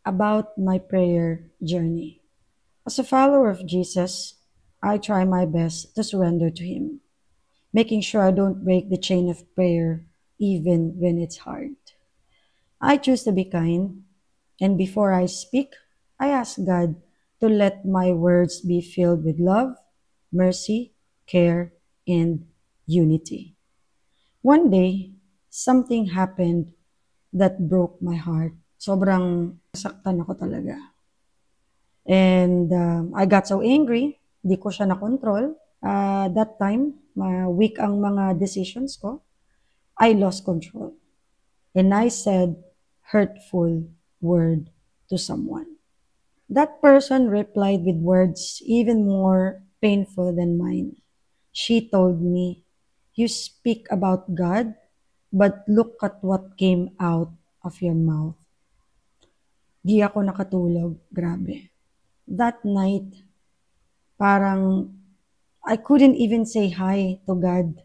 about my prayer journey. As a follower of Jesus, I try my best to surrender to Him, making sure I don't break the chain of prayer even when it's hard. I choose to be kind, and before I speak, I ask God to let my words be filled with love, mercy, care, and unity. One day, something happened that broke my heart. Sobrang saktan ako talaga. And I got so angry, di ko siya na-control. That time, weak ang mga decisions ko. I lost control. And I said hurtful word to someone. That person replied with words even more painful than mine. She told me, "You speak about God, but look at what came out of your mouth." Di ako nakatulog. Grabe. That night, parang I couldn't even say hi to God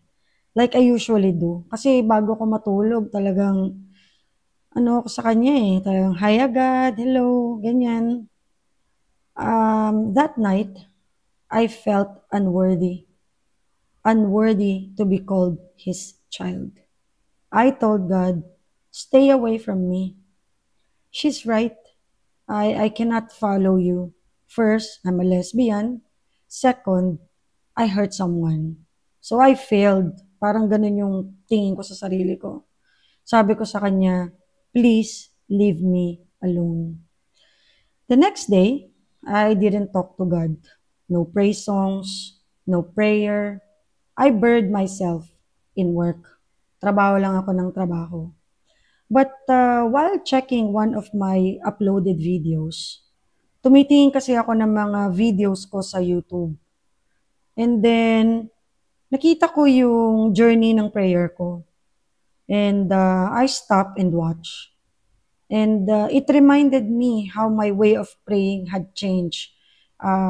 like I usually do. Kasi bago ko matulog, talagang ano ako sa kanya eh. Talagang, hi agad, hello, ganyan. That night, I felt unworthy. Unworthy to be called His child. I told God, stay away from me. She's right. I cannot follow you. First, I'm a lesbian. Second, I hurt someone. So I failed. Parang ganun yung tingin ko sa sarili ko. Sabi ko sa kanya, please leave me alone. The next day, I didn't talk to God. No praise songs, no prayer. I buried myself in work. Trabaho lang ako ng trabaho. But while checking one of my uploaded videos, tumitingin kasi ako ng mga videos ko sa YouTube. And then, nakita ko yung journey ng prayer ko. And I stopped and watched. And it reminded me how my way of praying had changed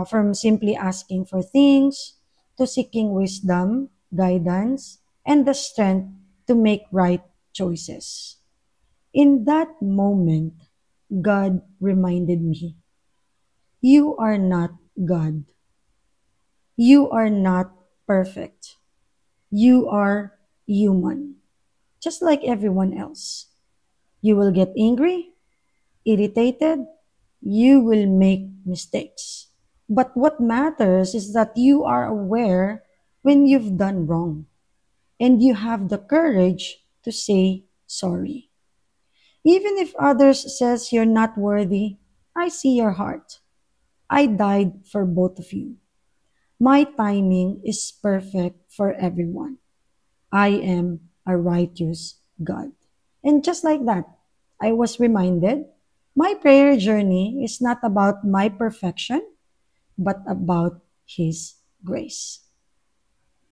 from simply asking for things to seeking wisdom, guidance, and the strength to make right choices. In that moment, God reminded me, you are not God. You are not perfect. You are human, just like everyone else. You will get angry, irritated, you will make mistakes. But what matters is that you are aware when you've done wrong and you have the courage to say sorry. Even if others says you're not worthy, I see your heart. I died for both of you. My timing is perfect for everyone. I am a righteous God. And just like that, I was reminded my prayer journey is not about my perfection, but about His grace.